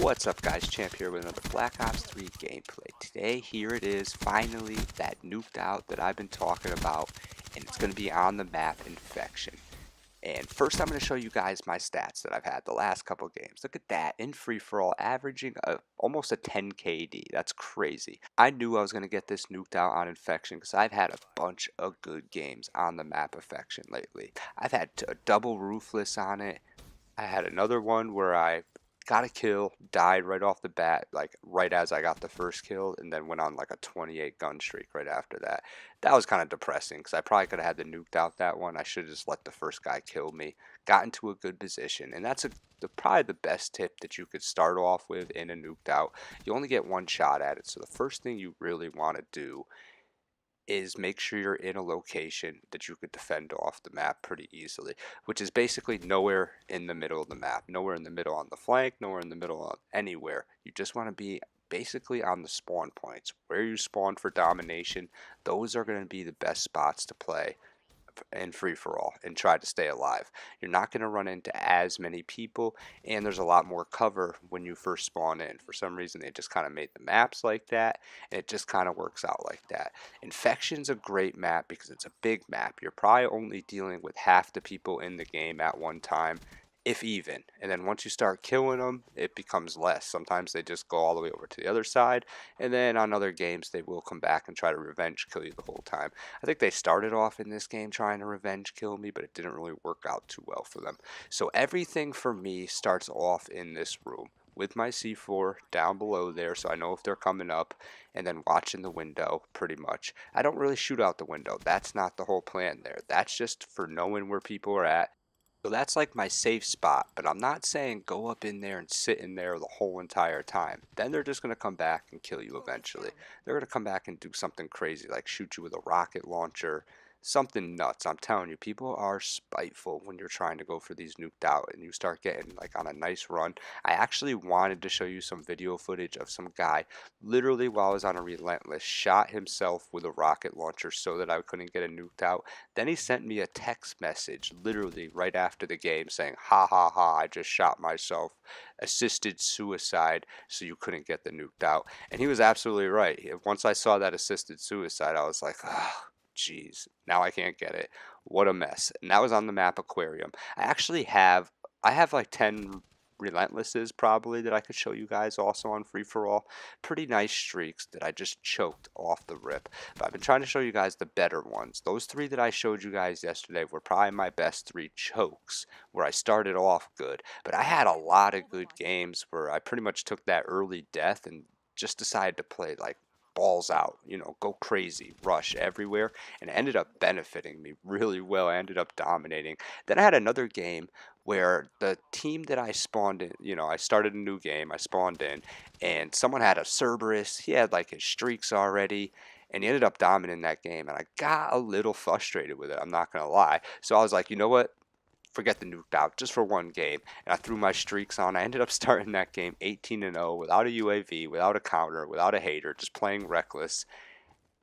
What's up guys, Champ here with another Black Ops 3 gameplay. Today, here it is, finally, that nuked out that I've been talking about, and it's going to be on the map Infection. And first I'm going to show you guys my stats that I've had the last couple games. Look at that, in free-for-all, averaging almost a 10 KD. That's crazy. I knew I was going to get this nuked out on Infection because I've had a bunch of good games on the map Infection lately. I've had a double Roofless on it. I had another one where I got a kill, died right off the bat, like right as I got the first kill, and then went on like a 28 gun streak right after that. That was kind of depressing because I probably could have had the nuked out that one. I should have just let the first guy kill me, got into a good position, and that's probably the best tip that you could start off with in a nuked out. You only get one shot at it, so the first thing you really want to do is make sure you're in a location that you could defend off the map pretty easily, which is basically nowhere in the middle of the map, nowhere in the middle on the flank, nowhere in the middle of anywhere. You just want to be basically on the spawn points. Where you spawn for domination, those are going to be the best spots to play in free-for-all and try to stay alive. You're not going to run into as many people, and there's a lot more cover when you first spawn in. For some reason, they just kind of made the maps like that, and it just kind of works out like that. Infection's a great map because it's a big map. You're probably only dealing with half the people in the game at one time, if even. And then once you start killing them, it becomes less. Sometimes they just go all the way over to the other side, and then on other games they will come back and try to revenge kill you the whole time. I think they started off in this game trying to revenge kill me, but it didn't really work out too well for them. So everything for me starts off in this room with my C4 down below there, so I know if they're coming up, and then watching the window pretty much. I don't really shoot out the window. That's not the whole plan there. That's just for knowing where people are at. So that's like my safe spot, but I'm not saying go up in there and sit in there the whole entire time. Then they're just going to come back and kill you eventually. They're going to come back and do something crazy, like shoot you with a rocket launcher, something nuts. I'm telling you, people are spiteful when you're trying to go for these nuked out and you start getting like on a nice run. I actually wanted to show you some video footage of some guy, literally while I was on a relentless, shot himself with a rocket launcher so that I couldn't get a nuked out. Then he sent me a text message literally right after the game saying, ha ha ha, I just shot myself, assisted suicide, so you couldn't get the nuked out. And he was absolutely right. Once I saw that assisted suicide, I was like, oh, jeez, now I can't get it. What a mess. And that was on the map Aquarium. I have like 10 relentlesses probably that I could show you guys also on free for all. Pretty nice streaks that I just choked off the rip. But I've been trying to show you guys the better ones. Those three that I showed you guys yesterday were probably my best three chokes where I started off good. But I had a lot of good games where I pretty much took that early death and just decided to play like balls out, go crazy, rush everywhere, and it ended up benefiting me really well. I ended up dominating. Then I had another game where the team that I spawned in, I started a new game, I spawned in, and someone had a Cerberus. He had like his streaks already, and he ended up dominating that game, and I got a little frustrated with it, I'm not gonna lie. So I was like, you know what, forget the nuked out just for one game, and I threw my streaks on. I ended up starting that game 18-0 without a UAV, without a counter, without a hater, just playing reckless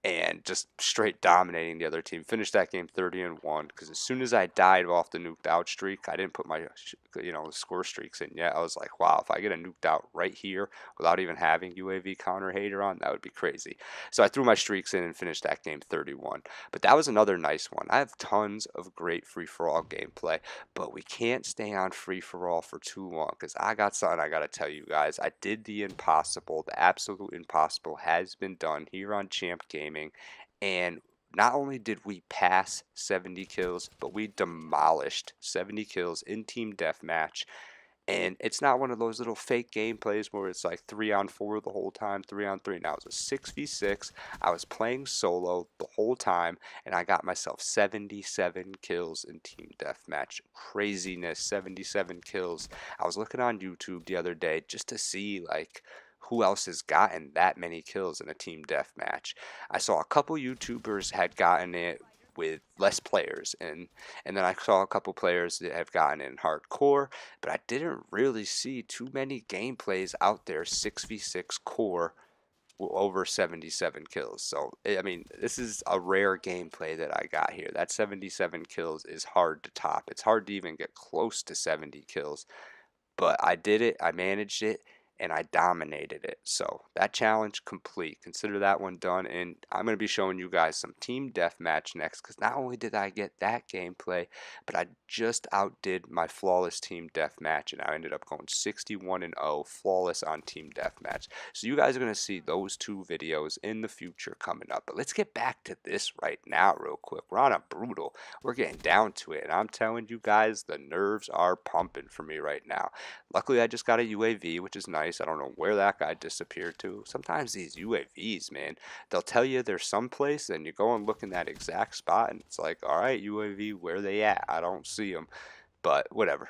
and just straight dominating the other team. Finished that game 30-1 because as soon as I died off the nuked out streak, I didn't put my score streaks in yet. I was like, wow, if I get a nuked out right here without even having UAV counter hater on, that would be crazy. So I threw my streaks in and finished that game 31. But that was another nice one. I have tons of great free-for-all gameplay, but we can't stay on free-for-all for too long because I got something I got to tell you guys. I did the impossible. The absolute impossible has been done here on Champ Game. And not only did we pass 70 kills, but we demolished 70 kills in team deathmatch. And it's not one of those little fake gameplays where it's like 3-on-4 the whole time, 3-on-3. Now it was a 6v6. I was playing solo the whole time, and I got myself 77 kills in team deathmatch. Craziness, 77 kills. I was looking on YouTube the other day just to see like who else has gotten that many kills in a team deathmatch. I saw a couple YouTubers had gotten it with less players, and then I saw a couple players that have gotten it in hardcore, but I didn't really see too many gameplays out there 6v6 core over 77 kills. So I mean, this is a rare gameplay that I got here. That 77 kills is hard to top. It's hard to even get close to 70 kills, but I did it. I managed it, and I dominated it. So that challenge complete. Consider that one done, and I'm going to be showing you guys some team deathmatch next, because not only did I get that gameplay, but I just outdid my flawless team deathmatch, and I ended up going 61-0 flawless on team deathmatch. So you guys are going to see those two videos in the future coming up. But let's get back to this right now real quick. We're on a brutal. We're getting down to it, and I'm telling you guys, the nerves are pumping for me right now. Luckily, I just got a UAV, which is nice. I don't know where that guy disappeared to. Sometimes these UAVs, man, they'll tell you there's someplace, and you go and look in that exact spot, and it's like, all right, UAV, where they at? I don't see them. But whatever.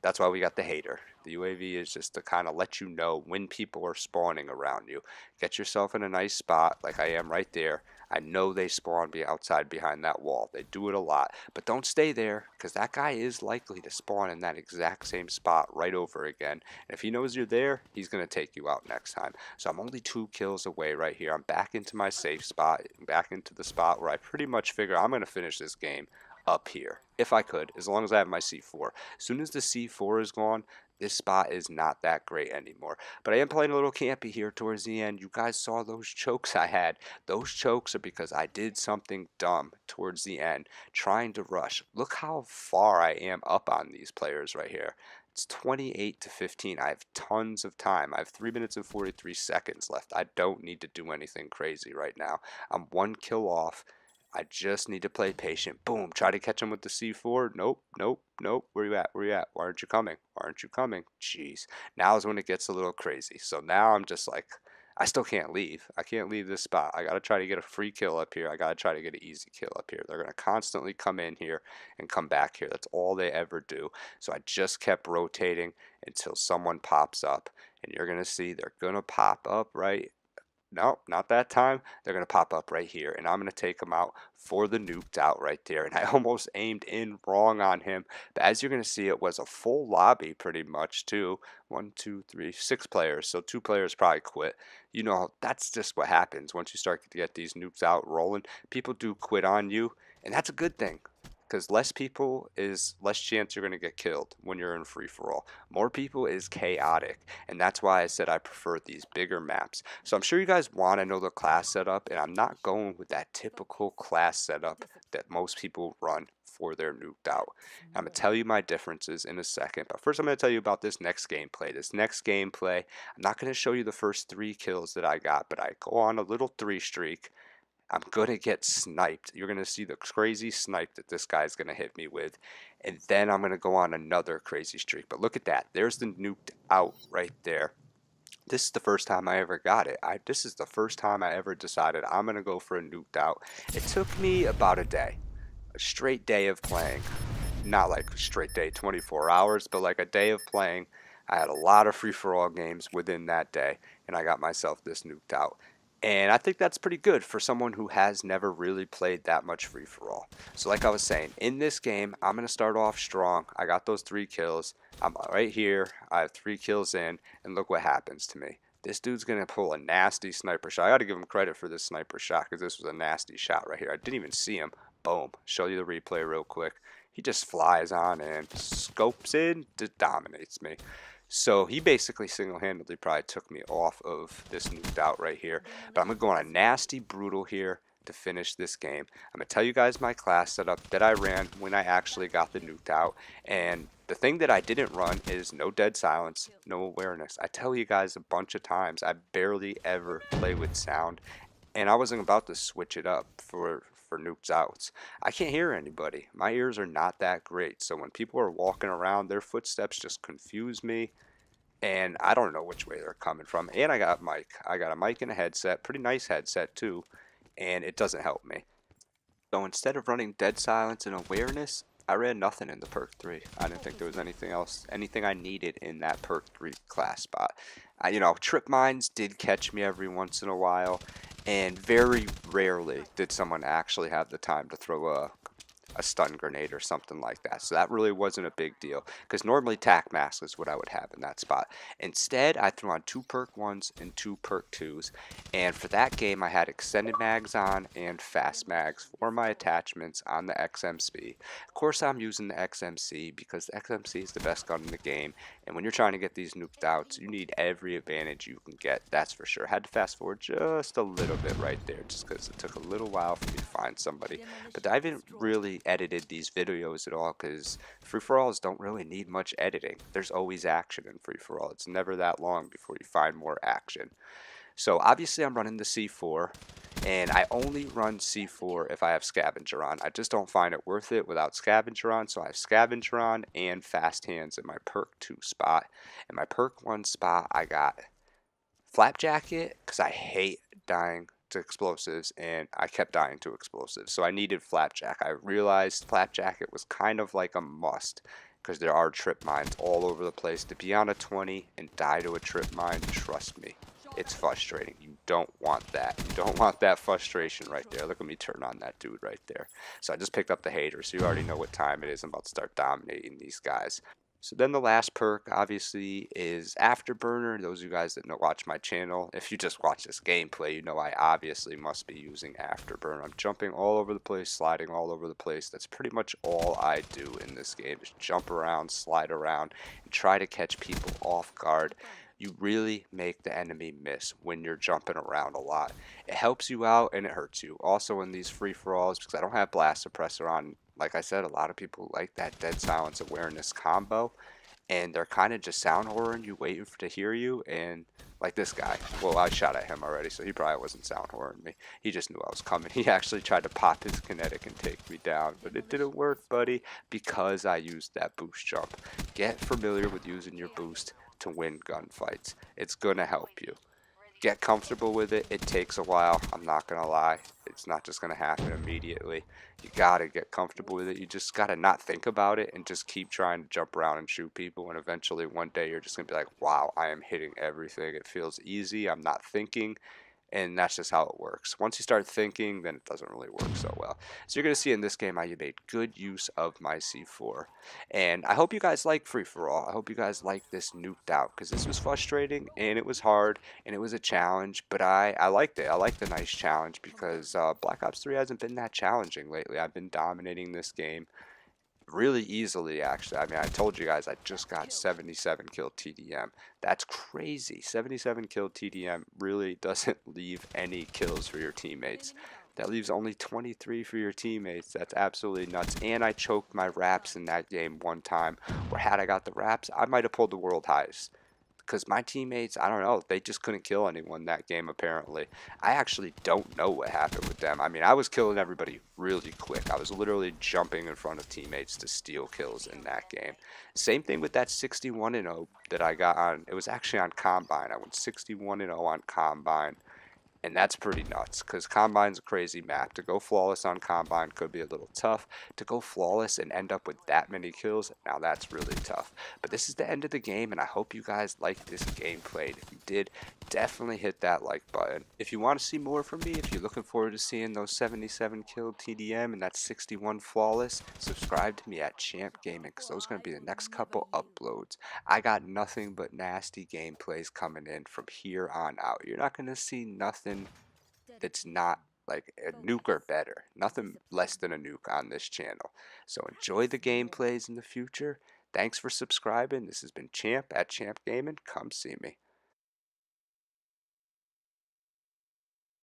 That's why we got the hater. The UAV is just to kind of let you know when people are spawning around you. Get yourself in a nice spot like I am right there. I know they spawn outside behind that wall. They do it a lot. But don't stay there, because that guy is likely to spawn in that exact same spot right over again. And if he knows you're there, he's going to take you out next time. So I'm only 2 kills away right here. I'm back into my safe spot, back into the spot where I pretty much figure I'm going to finish this game up here, if I could, as long as I have my C4. As soon as the C4 is gone, this spot is not that great anymore. But I am playing a little campy here towards the end. You guys saw those chokes I had. Those chokes are because I did something dumb towards the end, trying to rush. Look how far I am up on these players right here. It's 28-15. I have tons of time. I have 3 minutes and 43 seconds left. I don't need to do anything crazy right now. I'm 1 kill off. I just need to play patient. Boom. Try to catch him with the C4. Nope, nope, nope. Where you at? Where you at? Why aren't you coming? Why aren't you coming? Jeez. Now is when it gets a little crazy. So now I'm just like, I still can't leave. I can't leave this spot. I got to try to get a free kill up here. I got to try to get an easy kill up here. They're going to constantly come in here and come back here. That's all they ever do. So I just kept rotating until someone pops up. And you're going to see they're going to pop up right. No, not that time. They're going to pop up right here, and I'm going to take them out for the nuked out right there. And I almost aimed in wrong on him. But as you're going to see, it was a full lobby pretty much, too. 1, 2, 3, 6 players. So 2 players probably quit. You know, that's just what happens once you start to get these nukes out rolling. People do quit on you, and that's a good thing. Because less people is less chance you're going to get killed when you're in free-for-all. More people is chaotic, and that's why I said I prefer these bigger maps. So I'm sure you guys want to know the class setup, and I'm not going with that typical class setup that most people run for their nuked out. I'm going to tell you my differences in a second, but first I'm going to tell you about this next gameplay. This next gameplay, I'm not going to show you the first 3 kills that I got, but I go on a little 3 streak. I'm going to get sniped. You're going to see the crazy snipe that this guy's going to hit me with. And then I'm going to go on another crazy streak. But look at that. There's the nuked out right there. This is the first time I ever got it. This is the first time I ever decided I'm going to go for a nuked out. It took me about a day. A straight day of playing. Not like straight day 24 hours, but like a day of playing. I had a lot of free-for-all games within that day. And I got myself this nuked out. And I think that's pretty good for someone who has never really played that much free-for-all. So like I was saying, in this game, I'm going to start off strong. I got those 3 kills. I'm right here. I have 3 kills in, and look what happens to me. This dude's going to pull a nasty sniper shot. I got to give him credit for this sniper shot, because this was a nasty shot right here. I didn't even see him. Boom. Show you the replay real quick. He just flies on and scopes in, just dominates me. So he basically single-handedly probably took me off of this nuked out right here. But I'm going to go on a nasty brutal here to finish this game. I'm going to tell you guys my class setup that I ran when I actually got the nuked out. And the thing that I didn't run is no dead silence, no awareness. I tell you guys a bunch of times, I barely ever play with sound. And I wasn't about to switch it up for nukes outs. I can't hear anybody. My ears are not that great. So when people are walking around, their footsteps just confuse me. And I don't know which way they're coming from. And I got a mic. I got a mic and a headset. Pretty nice headset too. And it doesn't help me. So instead of running dead silence and awareness, I ran nothing in the perk 3. I didn't think there was anything else, anything I needed in that perk 3 class spot. You know, trip mines did catch me every once in a while, and very rarely did someone actually have the time to throw a stun grenade or something like that. So that really wasn't a big deal, because normally tac mask is what I would have in that spot. Instead, I threw on 2 perk 1s and 2 perk 2s, and for that game I had extended mags on and fast mags for my attachments on the XMC. Of course I'm using the XMC because the XMC is the best gun in the game, And when you're trying to get these nuked outs, you need every advantage you can get, that's for sure. Had to fast forward just a little bit right there, just because it took a little while for me to find somebody. But I haven't really edited these videos at all, because free-for-alls don't really need much editing. There's always action in free-for-all. It's never that long before you find more action. So obviously I'm running the C4, and I only run C4 if I have Scavenger on. I just don't find it worth it without Scavenger on, so I have Scavenger on and Fast Hands in my perk 2 spot. In my perk 1 spot, I got Flap Jacket, because I hate dying to explosives, and I kept dying to explosives, so I needed Flapjack. I realized Flapjacket was kind of like a must, because there are trip mines all over the place. To be on a 20 and die to a trip mine, trust me, it's frustrating. You don't want that. You don't want that frustration right there. Look at me turn on that dude right there. So I just picked up the hater, so you already know what time it is. I'm about to start dominating these guys. So then the last perk obviously is Afterburner. Those of you guys that watch my channel, if you just watch this gameplay, you know I obviously must be using Afterburner. I'm jumping all over the place, sliding all over the place. That's pretty much all I do in this game, is jump around, slide around, and try to catch people off guard. You really make the enemy miss when you're jumping around a lot. It helps you out and it hurts you. Also in these free-for-alls, because I don't have Blast Suppressor on, like I said, a lot of people like that Dead Silence Awareness combo, and they're kind of just sound horroring you, waiting to hear you. And like this guy, well, I shot at him already, so he probably wasn't sound horroring me. He just knew I was coming. He actually tried to pop his kinetic and take me down, but it didn't work, buddy, because I used that boost jump. Get familiar with using your boost to win gunfights. It's gonna help you. Get comfortable with it. It takes a while, I'm not gonna lie. It's not just gonna happen immediately. You gotta get comfortable with it. You just gotta not think about it and just keep trying to jump around and shoot people, and eventually one day you're just gonna be like, wow, I am hitting everything. It feels easy, I'm not thinking, and that's just how it works. Once you start thinking, then it doesn't really work so well. So you're going to see in this game how you made good use of my C4. And I hope you guys like free-for-all. I hope you guys like this nuked out, because this was frustrating, and it was hard, and it was a challenge, but I liked it. I liked the nice challenge, because Black Ops 3 hasn't been that challenging lately. I've been dominating this game really easily, actually. I mean, I told you guys I just got 77 kill TDM. That's crazy. 77 kill TDM really doesn't leave any kills for your teammates. That leaves only 23 for your teammates. That's absolutely nuts. And I choked my wraps in that game one time, where had I got the wraps, I might have pulled the world highest, because my teammates, I don't know, they just couldn't kill anyone that game apparently. I actually don't know what happened with them. I mean, I was killing everybody really quick. I was literally jumping in front of teammates to steal kills in that game. Same thing with that 61-0 that I got on, it was actually on Combine. I went 61-0 on Combine. And that's pretty nuts, because Combine's a crazy map. To go flawless on Combine could be a little tough. To go flawless and end up with that many kills, now that's really tough. But this is the end of the game, and I hope you guys liked this gameplay. If you did, definitely hit that like button. If you want to see more from me, if you're looking forward to seeing those 77 kill TDM and that 61 flawless, subscribe to me at Champ Gaming, because those are going to be the next couple uploads. I got nothing but nasty gameplays coming in from here on out. You're not going to see nothing that's not like a nuke or better. Nothing less than a nuke on this channel. So enjoy the gameplays in the future. Thanks for subscribing. This has been Champ at Champ Gaming. Come see me.